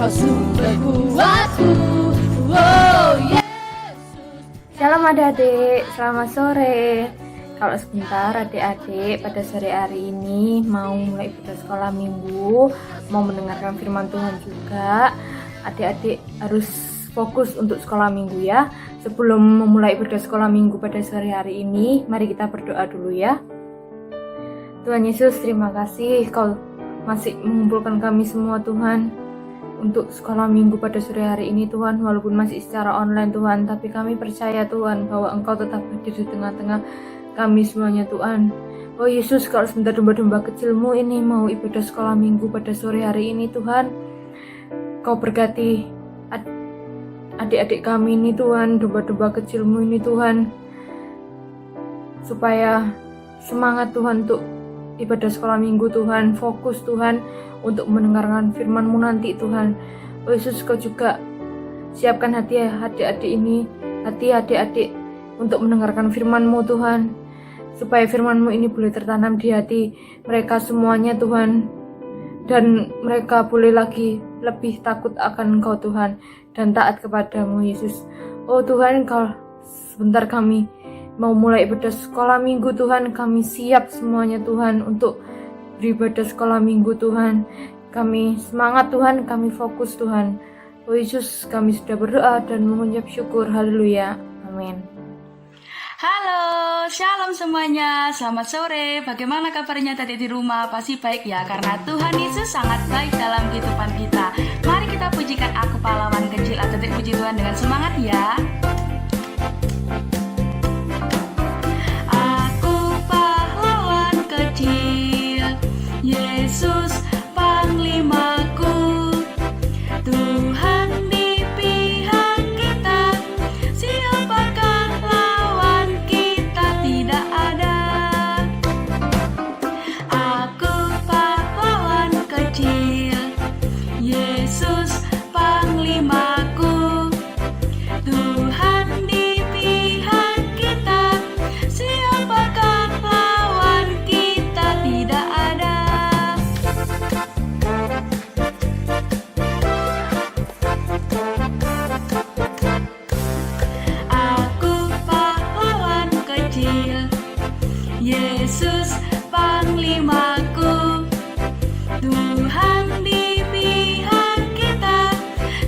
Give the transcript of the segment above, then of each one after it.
sumber kuatku. Oh Yesus. Shalom adik-adik, selamat sore. Kalau sebentar adik-adik pada sore hari ini mau mulai ibadah sekolah minggu, mau mendengarkan firman Tuhan juga. Adik-adik harus fokus untuk sekolah minggu ya. Sebelum memulai ibadah sekolah minggu pada sore hari ini, mari kita berdoa dulu ya. Tuhan Yesus, terima kasih Kau masih mengumpulkan kami semua Tuhan untuk sekolah minggu pada sore hari ini Tuhan, walaupun masih secara online Tuhan, tapi kami percaya Tuhan bahwa Engkau tetap hadir di tengah-tengah kami semuanya Tuhan. Oh Yesus, kalau sebentar domba-domba kecilmu ini mau ibadah sekolah minggu pada sore hari ini Tuhan, Kau berkati adik-adik kami ini Tuhan, domba-domba kecilmu ini Tuhan, supaya semangat Tuhan untuk ibadah sekolah minggu Tuhan, fokus Tuhan untuk mendengarkan firman-Mu nanti Tuhan. Oh Yesus, Kau juga siapkan hati adik-adik ini, hati adik-adik untuk mendengarkan firman-Mu Tuhan, supaya firman-Mu ini boleh tertanam di hati mereka semuanya Tuhan, dan mereka boleh lagi lebih takut akan Engkau Tuhan, dan taat kepadamu Yesus. Oh Tuhan, kalau sebentar kami mau mulai ibadah sekolah minggu Tuhan, kami siap semuanya Tuhan untuk beribadah sekolah minggu Tuhan. Kami semangat Tuhan, kami fokus Tuhan. Oh Yesus, kami sudah berdoa dan mengucap syukur. Haleluya, amin. Halo, shalom semuanya, selamat sore. Bagaimana kabarnya tadi di rumah? Pasti baik ya, karena Tuhan Yesus sangat baik dalam kehidupan kita. Mari kita pujikan Aku Pahlawan Kecil, atau puji Tuhan dengan semangat ya. Aku pahlawan kecil, Yesus panglimaku, Tuhan di pihak kita, siapakah lawan kita? Tidak ada. Aku pahlawan kecil, Yesus panglimaku, Tuhan di pihak kita, siapakah lawan kita? Tidak ada. Aku pahlawan kecil, Yesus panglimaku, Tuhan di pihak kita,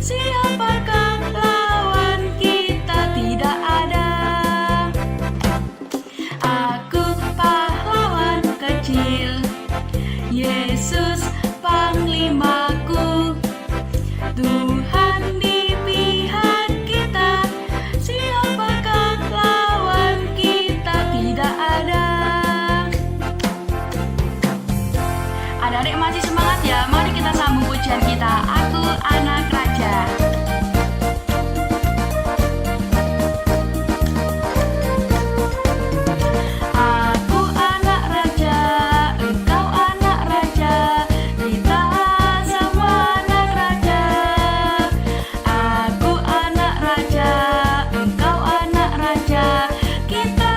siapakah lawan kita? Tidak ada. Aku pahlawan kecil, Yesus panglimaku, Tuhan di pihak kita, siapakah lawan kita? Tidak ada. Adik-adik masih semangat ya? Mari kita sambung pujian kita. Aku anak raja. Aku anak raja, engkau anak raja, kita semua anak raja. Aku anak raja, engkau anak raja, kita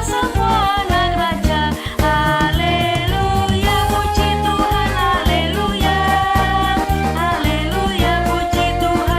semua anak raja. Haleluya, puji Tuhan, haleluya. Haleluya, puji Tuhan,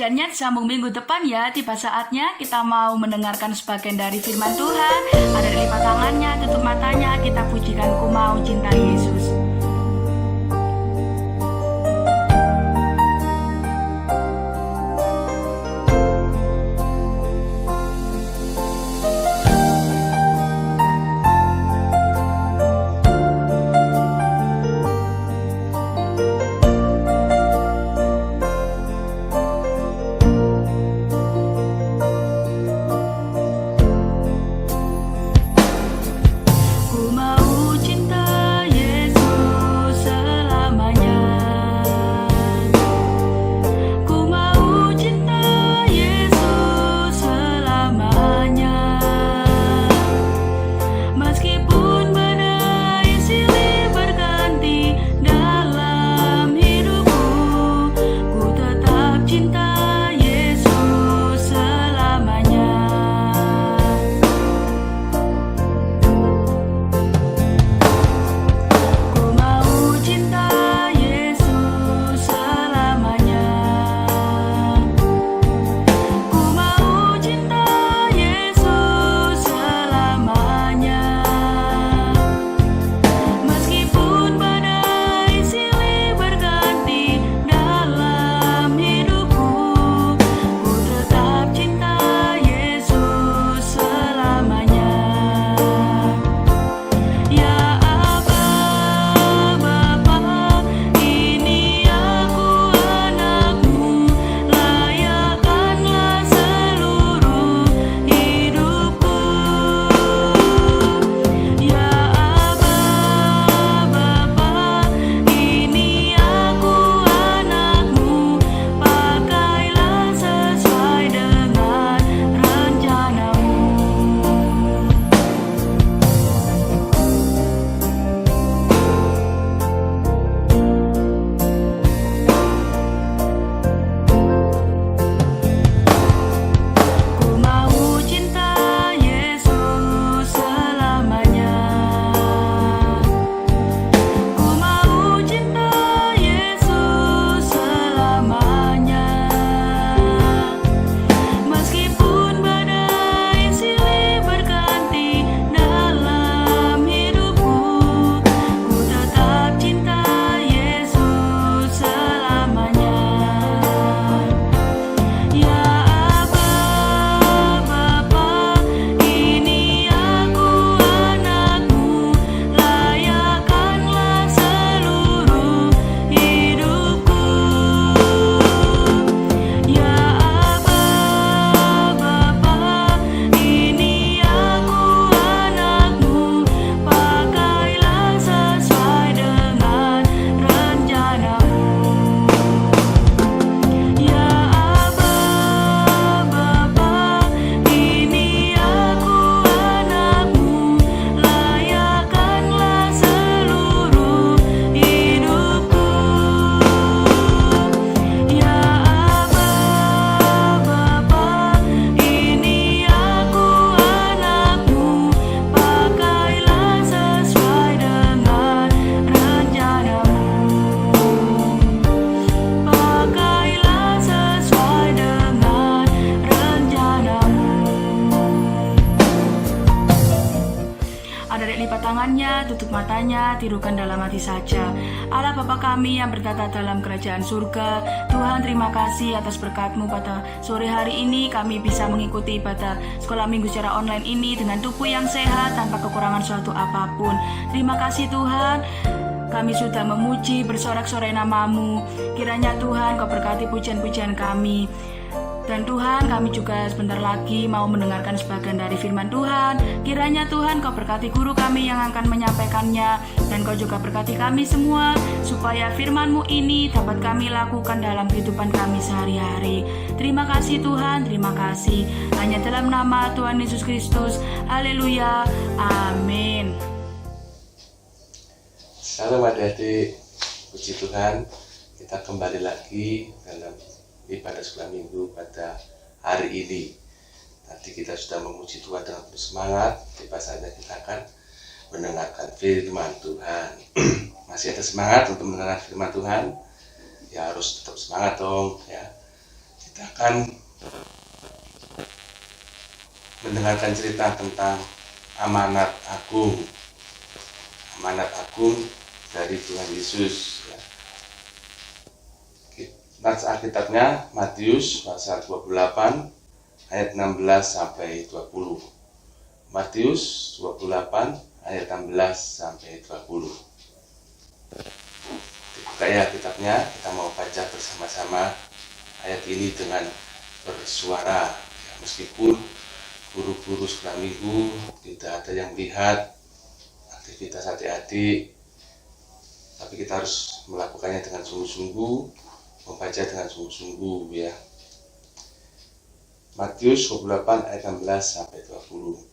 kajiannya disambung minggu depan ya. Tiba saatnya kita mau mendengarkan sebagian dari firman Tuhan. Ada lipat tangannya, tutup matanya, kita pujikan Ku Mau Cinta Yesus. Ku mau cinta Yesus selamanya. Ku mau cinta Yesus selamanya. Meskipun badai silih berganti dalam hidupku, ku tetap cinta Yesus selamanya. Ku mau cinta Yesus selamanya. Ku mau cinta Yesus selamanya. Meskipun badai silih berganti dalam hidupku, ku tetap cinta Yesus selamanya. Ya Aba, Bapa, ini aku anakmu, layakkanlah seluruh hidupku. Ya Aba, Bapa, ini aku anakmu, pakailah sesuai dengan rencanamu. Ku mau cinta Yesus selamanya. Ku mau cinta Yesus selamanya. Meskipun badai silih berganti dalam hidupku, ku tetap cinta Yesus selamanya. Ya Aba, Bapa, ini aku anakmu, layakkanlah seluruh hidupku. Ya Aba, Bapa, ini aku anakmu, pakailah sesuai dengan rencanamu. Ya Aba, Bapa, ini aku anakmu, layakkanlah seluruh hidupku. Ya Aba, Bapa, ini aku anakmu, pakailah sesuai dengan rencanamu. Pakailah sesuai dengan rencanamu. Ada dek lipat tangannya, tutup matanya, tirukan dalam hati saja. Allah Bapa kami yang bertata dalam kerajaan surga, Tuhan terima kasih atas berkat-Mu pada sore hari ini. Kami bisa mengikuti ibadah sekolah minggu secara online ini dengan tubuh yang sehat tanpa kekurangan suatu apapun. Terima kasih Tuhan. Kami sudah memuji bersorak-sorai nama-Mu. Kiranya Tuhan Kau berkati pujian-pujian kami. Dan Tuhan, kami juga sebentar lagi mau mendengarkan sebagian dari firman Tuhan. Kiranya Tuhan Kau berkati guru kami yang akan menyampaikannya, dan Kau juga berkati kami semua, supaya firman-Mu ini dapat kami lakukan dalam kehidupan kami sehari-hari. Terima kasih Tuhan, terima kasih. Hanya dalam nama Tuhan Yesus Kristus. Haleluya, amin. Shalom adik-adik, puji Tuhan, kita kembali lagi dalam ibadah sekolah minggu pada hari ini. Tadi kita sudah memuji Tuhan dengan penuh semangat, tiba saatnya kita akan mendengarkan firman Tuhan. Masih ada semangat untuk mendengarkan firman Tuhan? Ya harus tetap semangat dong ya. Kita akan mendengarkan cerita tentang amanat agung dari Tuhan Yesus. Nats Alkitabnya Matius pasal 28 ayat 16 sampai 20. Matius 28 ayat 16 sampai 20. Dibuka ya Alkitabnya, kita mau baca bersama-sama ayat ini dengan bersuara. Meskipun guru-guru sekolah minggu tidak ada yang melihat aktivitas adik-adik, tapi kita harus melakukannya dengan sungguh-sungguh, membaca dengan sungguh-sungguh ya. Matius 28 ayat 16 sampai 20.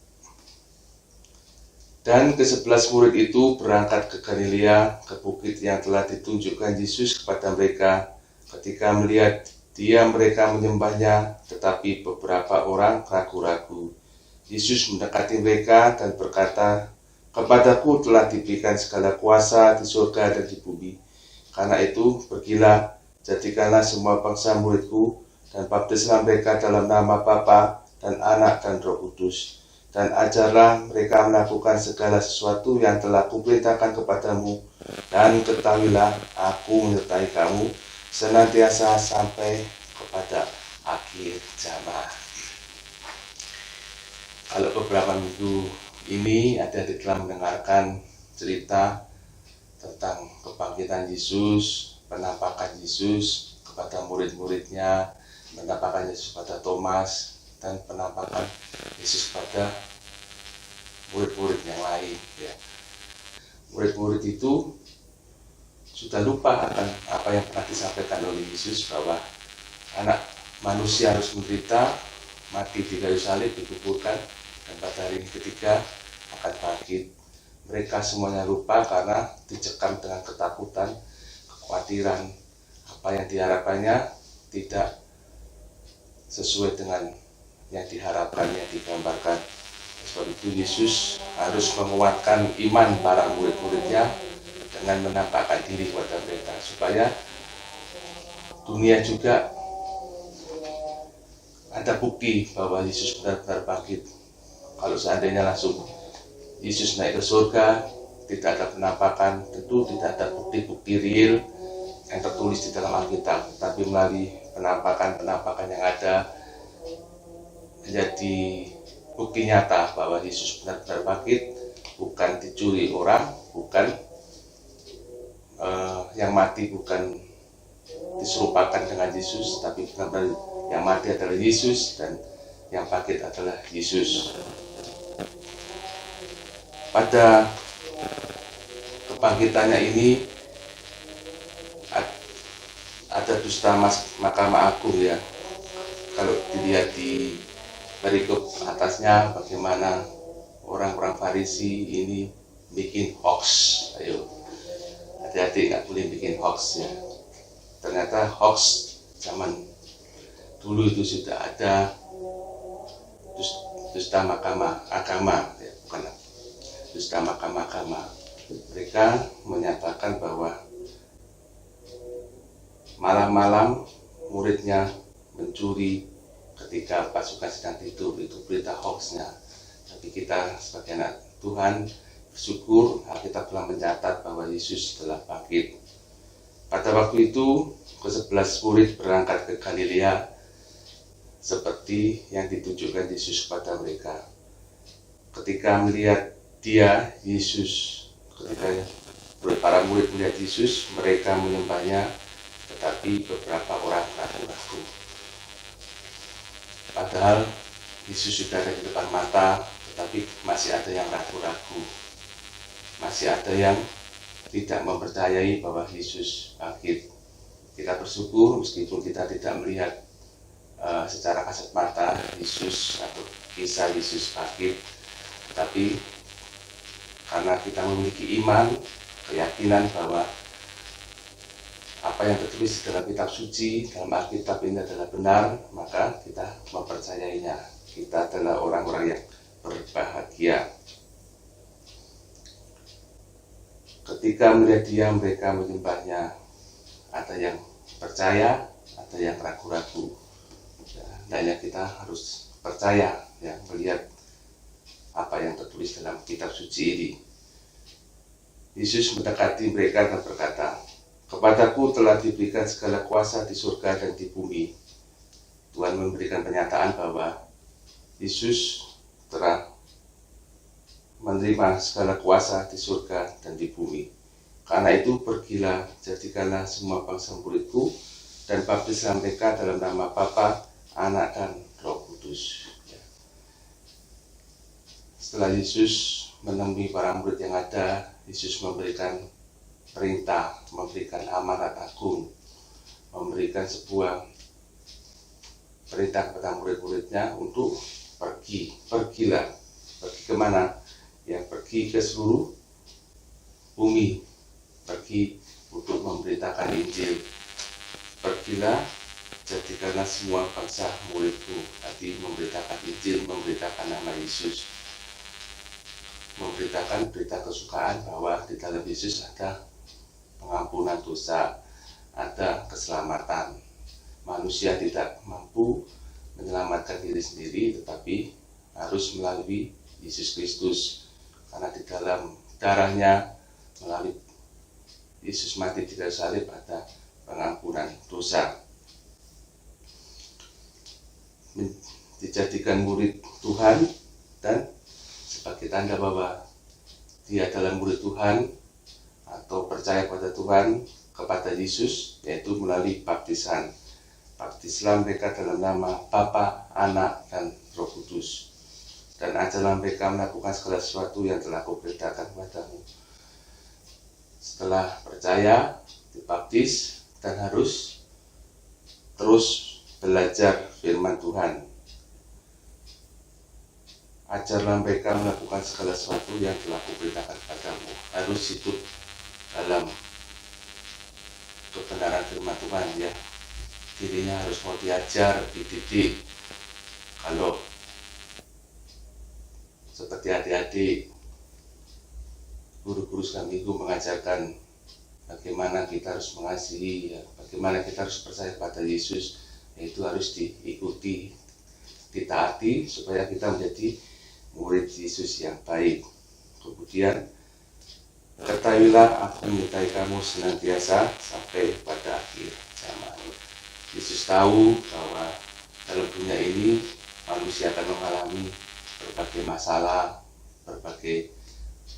Dan ke-11 murid itu berangkat ke Galilea, ke bukit yang telah ditunjukkan Yesus kepada mereka. Ketika melihat dia, mereka menyembahnya, tetapi beberapa orang ragu-ragu. Yesus mendekati mereka dan berkata, "Kepadaku telah diberikan segala kuasa di surga dan di bumi. Karena itu, pergilah, jadikanlah semua bangsa muridku, dan baptislah mereka dalam nama Bapa dan Anak dan Roh Kudus. Dan ajarlah mereka melakukan segala sesuatu yang telah kuperintahkan kepadamu. Dan ketahuilah, aku menyertai kamu senantiasa sampai kepada akhir zaman." Kalau beberapa minggu ini adik-adik telah mendengarkan cerita tentang kebangkitan Yesus, penampakan Yesus kepada murid-muridnya, penampakan Yesus kepada Thomas, dan penampakan Yesus pada murid-murid yang lain ya. Murid-murid itu sudah lupa akan apa yang pernah disampaikan oleh Yesus, bahwa anak manusia harus menderita, mati di kayu salib, dikuburkan, dan pada hari ketiga akan bangkit. Mereka semuanya lupa karena dicekam dengan ketakutan, kekhawatiran. Apa yang diharapkannya tidak sesuai dengan yang diharapkan, yang digambarkan. Sebab itu Yesus harus menguatkan iman para murid-muridnya dengan menampakkan diri kepada mereka, supaya dunia juga ada bukti bahwa Yesus benar-benar bangkit. Kalau seandainya langsung Yesus naik ke surga, tidak ada penampakan, tentu tidak ada bukti-bukti real yang tertulis di dalam Alkitab, tapi melalui penampakan-penampakan yang ada menjadi bukti nyata bahwa Yesus benar-benar bangkit, bukan dicuri orang, bukan yang mati bukan diserupakan dengan Yesus, tapi benar-benar yang mati adalah Yesus dan yang bangkit adalah Yesus. Pada kebangkitannya ini ada dusta Mahkamah Agung ya. Kalau dilihat di perikop atasnya, bagaimana orang-orang Farisi ini bikin hoax. Ayo, hati-hati, nggak boleh bikin hoax ya. Ternyata hoax zaman dulu itu sudah ada dusta mahkamah agama ya, bukan dusta mahkamah agama. Mereka menyatakan bahwa malam-malam muridnya mencuri ketika pasukan sedang tidur. Itu berita hoaxnya. Tapi kita sebagai anak Tuhan bersyukur Alkitab telah mencatat bahwa Yesus telah bangkit. Pada waktu itu ke-11 murid berangkat ke Galilea seperti yang ditunjukkan Yesus kepada mereka. Ketika melihat dia, Yesus, ketika para murid melihat Yesus, mereka menyembahnya, tetapi beberapa orang ragu-ragu. Padahal Yesus sudah ada di depan mata, tetapi masih ada yang ragu-ragu. Masih ada yang tidak mempercayai bahwa Yesus bangkit. Kita bersyukur meskipun kita tidak melihat secara kasat mata Yesus atau kisah Yesus bangkit, tetapi karena kita memiliki iman, keyakinan bahwa apa yang tertulis dalam kitab suci, dalam Alkitab ini adalah benar, maka kita mempercayainya. Kita adalah orang-orang yang berbahagia. Ketika melihat dia, mereka menyembahnya. Ada yang percaya, ada yang ragu-ragu. Ya, hendaknya kita harus percaya ya, melihat apa yang tertulis dalam kitab suci ini. Yesus mendekati mereka dan berkata, "Kepadaku telah diberikan segala kuasa di surga dan di bumi." Tuhan memberikan pernyataan bahwa Yesus telah menerima segala kuasa di surga dan di bumi. Karena itu pergilah, jadikanlah semua bangsa muridku, dan baptislah mereka dalam nama Bapa, Anak, dan Roh Kudus. Setelah Yesus menemui para murid yang ada, Yesus memberikan perintah, memberikan amanat agung, memberikan sebuah perintah kepada murid-muridnya untuk pergilah. Pergi kemana? Ya, pergi ke seluruh bumi, pergi untuk memberitakan Injil. Pergilah, jadikanlah semua bangsa muridku. Tadi memberitakan Injil, memberitakan nama Yesus, memberitakan berita kesukaan bahwa di dalam Yesus ada pengampunan dosa, ada keselamatan. Manusia tidak mampu menyelamatkan diri sendiri, tetapi harus melalui Yesus Kristus, karena di dalam darahnya, melalui Yesus mati di kayu salib, ada pengampunan dosa. Dijadikan murid Tuhan dan sebagai tanda bahwa dia adalah murid Tuhan atau percaya pada Tuhan, kepada Yesus, yaitu melalui baptisan. Baptislah mereka dalam nama Bapa, Anak, dan Roh Kudus, dan ajarlah mereka melakukan segala sesuatu yang telah kuperintahkan kepadamu. Setelah percaya, dibaptis, dan harus terus belajar firman Tuhan. Ajarlah mereka melakukan segala sesuatu yang telah kuperintahkan kepadamu. Harus hidup dalam kebenaran firman Tuhan ya. Dirinya harus mau diajar, dididik. Kalau seperti adik-adik, guru-guru sekolah minggu mengajarkan bagaimana kita harus mengasihi, ya, bagaimana kita harus percaya pada Yesus, itu harus diikuti, ditaati supaya kita menjadi murid Yesus yang baik. Kemudian, ketahuilah aku menyertai kamu senantiasa sampai pada akhir zaman. Yesus tahu bahwa dalam dunia ini manusia akan mengalami berbagai masalah, berbagai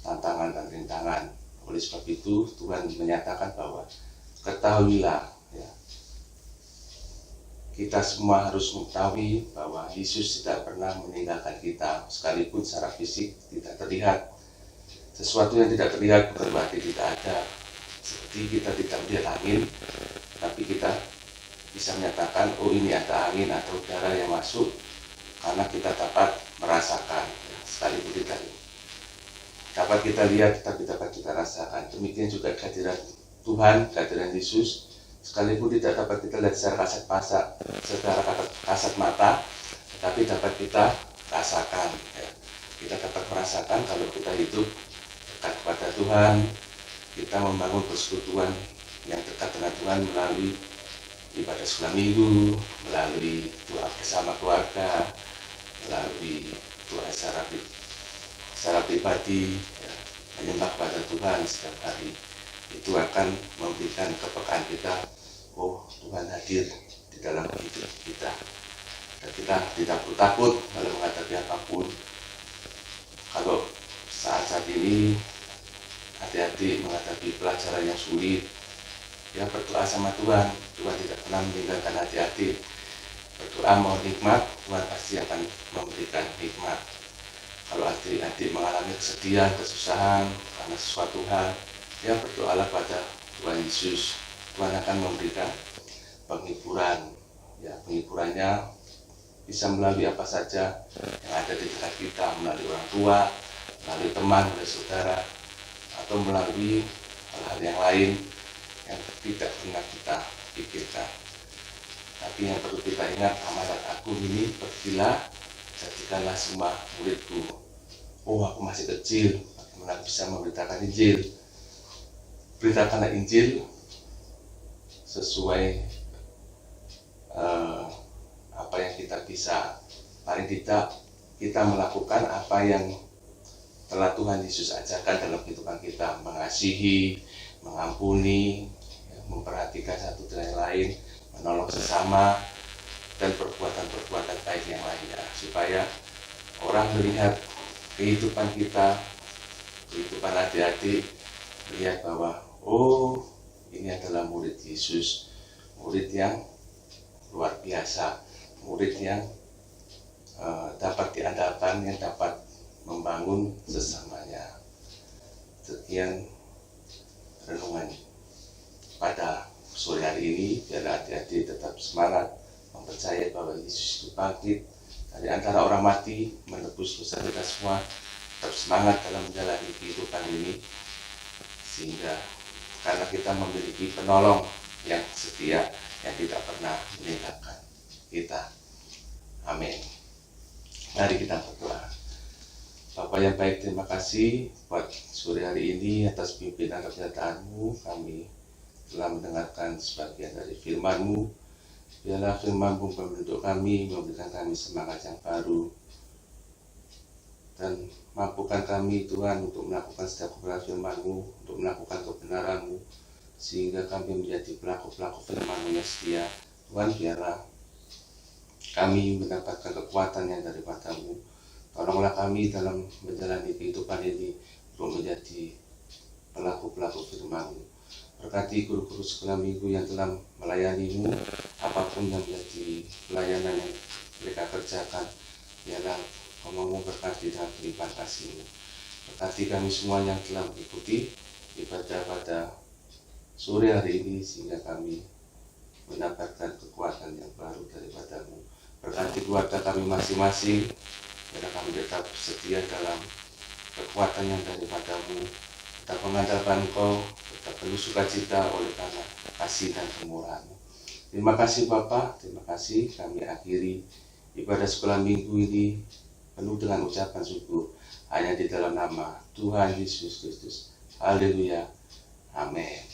tantangan dan rintangan. Oleh sebab itu Tuhan menyatakan bahwa ketahuilah ya, kita semua harus mengetahui bahwa Yesus tidak pernah meninggalkan kita, sekalipun secara fisik tidak terlihat. Sesuatu yang tidak terlihat bukan berarti tidak ada. Seperti kita tidak melihat angin, tapi kita bisa menyatakan, oh ini ada angin atau udara yang masuk, karena kita dapat merasakan, sekalipun tidak dapat kita lihat, tapi dapat kita rasakan. Demikian juga kehadiran Tuhan, kehadiran Yesus, sekalipun tidak dapat kita lihat secara kasat mata, tetapi dapat kita rasakan. Ya. Kita dapat merasakan kalau kita hidup dekat kepada Tuhan, kita membangun persekutuan yang dekat dengan Tuhan melalui ibadah sekolah minggu, melalui doa bersama keluarga, melalui doa secara pribadi, ya, menyembah kepada Tuhan setiap hari. Itu akan memberikan kepekaan kita, oh Tuhan hadir di dalam hidup kita, dan kita tidak perlu takut kalau menghadapi apapun. Kalau saat ini adik-adik menghadapi pelajaran yang sulit, ya berdoa sama Tuhan. Tuhan tidak pernah meninggalkan adik-adik. Berdoa mau nikmat, Tuhan pasti akan memberikan nikmat. Kalau adik-adik mengalami kesedihan, kesusahan karena sesuatu hal, ya berdoalah pada Tuhan Yesus. Tuhan akan memberikan penghiburan. Ya, penghiburannya bisa melalui apa saja yang ada di dekat kita, melalui orang tua, melalui teman, melalui saudara, atau melalui hal-hal yang lain yang tidak pernah kita pikirkan. Tapi yang perlu kita ingat, amanat agung ini, pergilah, jadikanlah semua muridku. Oh, aku masih kecil, bagaimana bisa memberitakan Injil? Beritakanlah Injil sesuai apa kita bisa paling tidak kita melakukan apa yang telah Tuhan Yesus ajarkan dalam kehidupan kita, mengasihi, mengampuni, memperhatikan satu dengan yang lain, menolong sesama, dan perbuatan-perbuatan baik yang lainnya, supaya orang melihat kehidupan kita, kehidupan adik-adik, melihat bahwa oh, ini adalah murid Yesus, murid yang luar biasa, murid yang dapat diandalkan, yang dapat membangun sesamanya. Sekian renungan pada sore hari ini, biar adik-adik tetap semangat, mempercayai bahwa Yesus itu bangkit dari antara orang mati, menebus dosa kita semua. Tetap semangat dalam menjalani kehidupan ini, sehingga karena kita memiliki penolong yang setia, yang tidak pernah meninggalkan kita. Amin. Mari kita berdoa. Bapa yang baik, terima kasih buat sore hari ini atas pimpinan kebenaran-Mu. Kami telah mendengarkan sebagian dari firman-Mu. Biarlah firman-Mu membentuk kami, memberikan kami semangat yang baru, dan mampukan kami Tuhan untuk melakukan setiap kebenaran firman-Mu, untuk melakukan kebenaran-Mu, sehingga kami menjadi pelaku-pelaku firman-Mu yang setia. Tuhan, biarlah kami mendapatkan kekuatan yang daripada-Mu. Tolonglah kami dalam menjalani kehidupan ini untuk menjadi pelaku-pelaku firman-Mu. Berkati guru-guru sekolah minggu yang telah melayani-Mu, apapun yang menjadi pelayanan yang mereka kerjakan, biarlah Kau berkati dengan limpahan kasih-Mu. Berkati kami semua yang telah mengikuti ibadah pada sore hari ini, sehingga kami mendapatkan kekuatan yang baru daripada-Mu. Berkati keluarga kami masing-masing, biar kami tetap setia dalam kekuatan yang daripada-Mu, tetap mengandalkan Engkau, tetap penuh sukacita oleh karena kasih dan kemurahan-Mu. Terima kasih Bapa, terima kasih. Kami akhiri ibadah sekolah minggu ini penuh dengan ucapan syukur hanya di dalam nama Tuhan Yesus Kristus. Haleluya. Amin.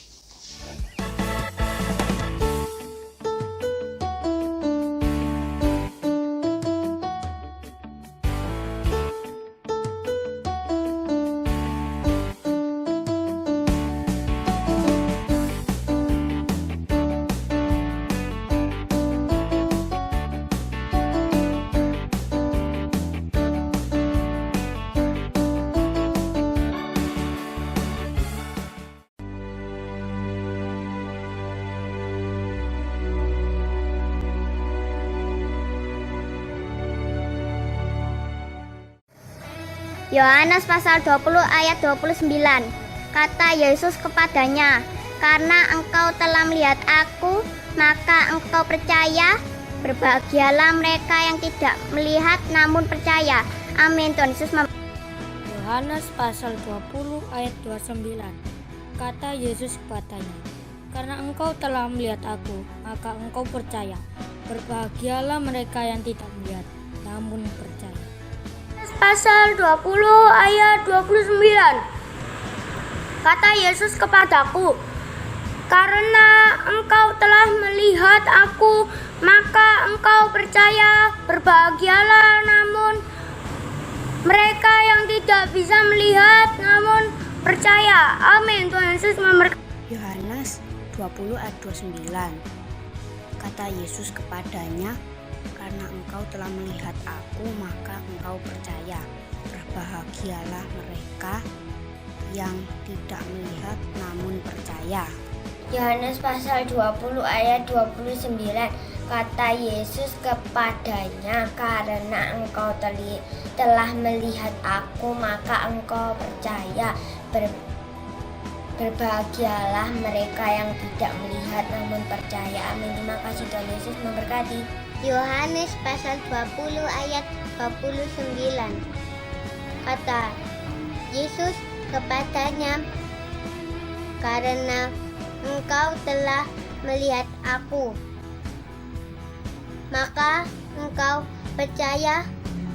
Yohanes pasal 20 ayat 29. Kata Yesus kepadanya, "Karena engkau telah melihat aku, maka engkau percaya. Berbahagialah mereka yang tidak melihat namun percaya." Amin. Tuhan Yesus Yohanes pasal 20 ayat 29. Kata Yesus kepadanya, "Karena engkau telah melihat aku, maka engkau percaya. Berbahagialah mereka yang tidak melihat namun percaya." Pasal 20 ayat 29. Kata Yesus kepadaku, "Karena engkau telah melihat aku, maka engkau percaya. Berbahagialah namun mereka yang tidak bisa melihat namun percaya." Amin. Tuhan Yesus memberkati. Yohanes 20 ayat 29. Kata Yesus kepadanya, "Karena engkau telah melihat aku, maka engkau percaya. Berbahagialah mereka yang tidak melihat namun percaya." Yohanes pasal 20 ayat 29. Kata Yesus kepadanya, "Karena engkau telah melihat aku, maka engkau percaya. Berbahagialah mereka yang tidak melihat namun percaya." Amin. Terima kasih. Tuhan Yesus memberkati. Yohanes pasal 20 ayat 29. Kata Yesus kepadanya, "Karena engkau telah melihat aku, maka engkau percaya.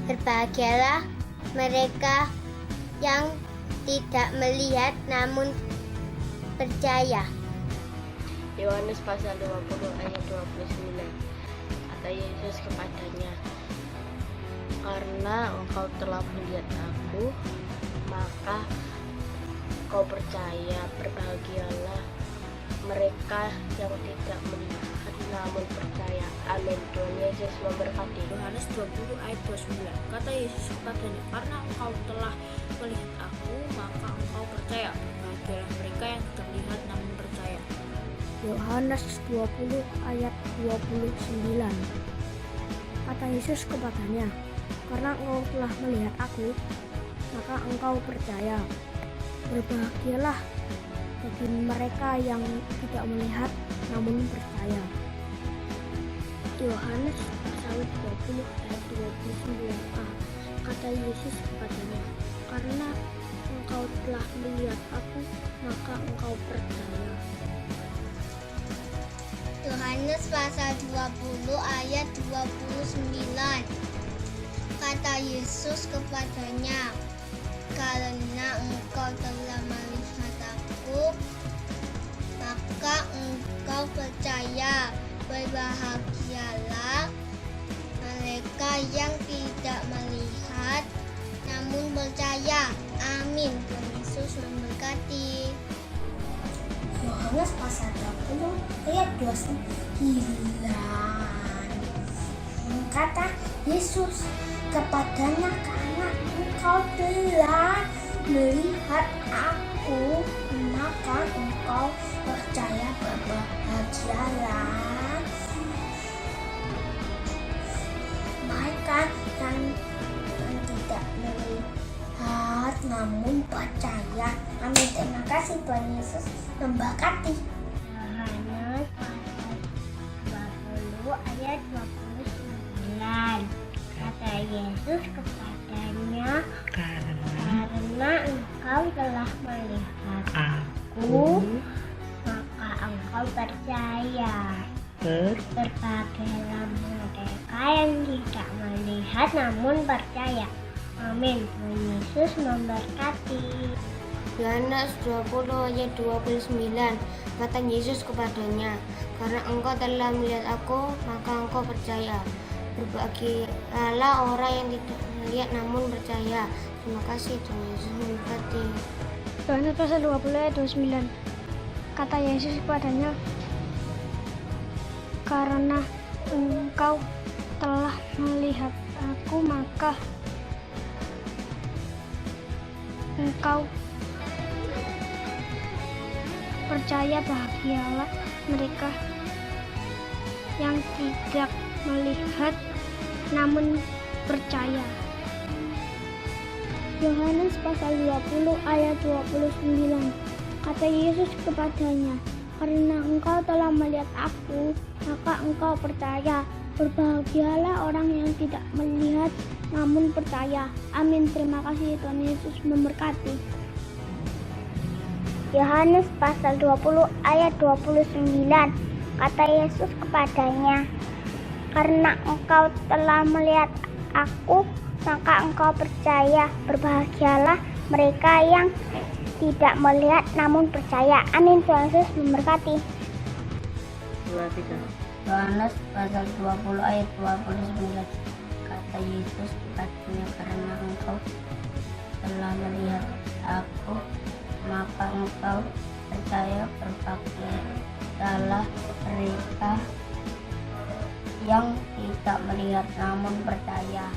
Berbahagialah mereka yang tidak melihat namun percaya." Yohanes pasal 20 ayat 29. Kata Yesus kepadanya, karena engkau telah melihat aku, maka kau percaya. Berbahagialah mereka yang tidak melihat namun percaya. Amin. Tuhan Yesus memberkati. Yohanes 20 ayat 29. Kata Yesus kepadanya, karena engkau telah melihat aku, maka engkau percaya. Berbahagialah mereka yang tidak melihat namun percaya. Yohanes 20 ayat 29. Kata Yesus kepadanya, karena engkau telah melihat aku, maka engkau percaya. Berbahagialah bagi mereka yang tidak melihat namun percaya. Yohanes pasal 20 ayat 29a. Kata Yesus kepadanya, karena engkau telah melihat aku, maka engkau percaya. Yohanes pasal 20 ayat 29. Kata Yesus kepadanya, karena engkau telah melihat aku, maka engkau percaya. Berbahagialah mereka yang tidak melihat namun percaya. Amin. Tuhan Yesus memberkati. Yohanes pasal 20 ayat 29. Kata Yesus kepadanya, karena engkau telah melihat aku, maka engkau percaya. Berbahagialah mereka yang tidak melihat namun percaya. Amin. Terima kasih, Tuhan Yesus memberkati. Yohanes pasal 20 ayat 29. Kata Yesus kepadanya, karena engkau telah melihat aku, maka engkau percaya. Berbahagialah mereka yang tidak melihat namun percaya. Amin. Tuhan Yesus memberkati. Yohanes 20 ayat 29. Kata Yesus kepadanya, karena engkau telah melihat aku, maka engkau percaya. Berbahagialah orang yang tidak melihat namun percaya. Terima kasih, Tuhan Yesus memberkati. Yohanes pasal 20 ayat 29. Kata Yesus kepadanya, karena engkau telah melihat aku, maka engkau percaya. Bahagialah mereka yang tidak melihat namun percaya. Yohanes pasal 20 ayat 29. Kata Yesus kepadanya, karena engkau telah melihat aku, maka engkau percaya. Berbahagialah orang yang tidak melihat namun percaya. Amin. Terima kasih, Tuhan Yesus memberkati. Yohanes pasal 20 ayat 29. Kata Yesus kepadanya, karena engkau telah melihat aku, maka engkau percaya. Berbahagialah mereka yang tidak melihat namun percaya. Amin. Tuhan Yesus memberkati. Yohanes pasal 20 ayat 29. Kata Yesus kepadanya, karena engkau telah melihat aku, maka engkau percaya. Berbahagialah mereka yang tidak melihat namun percaya.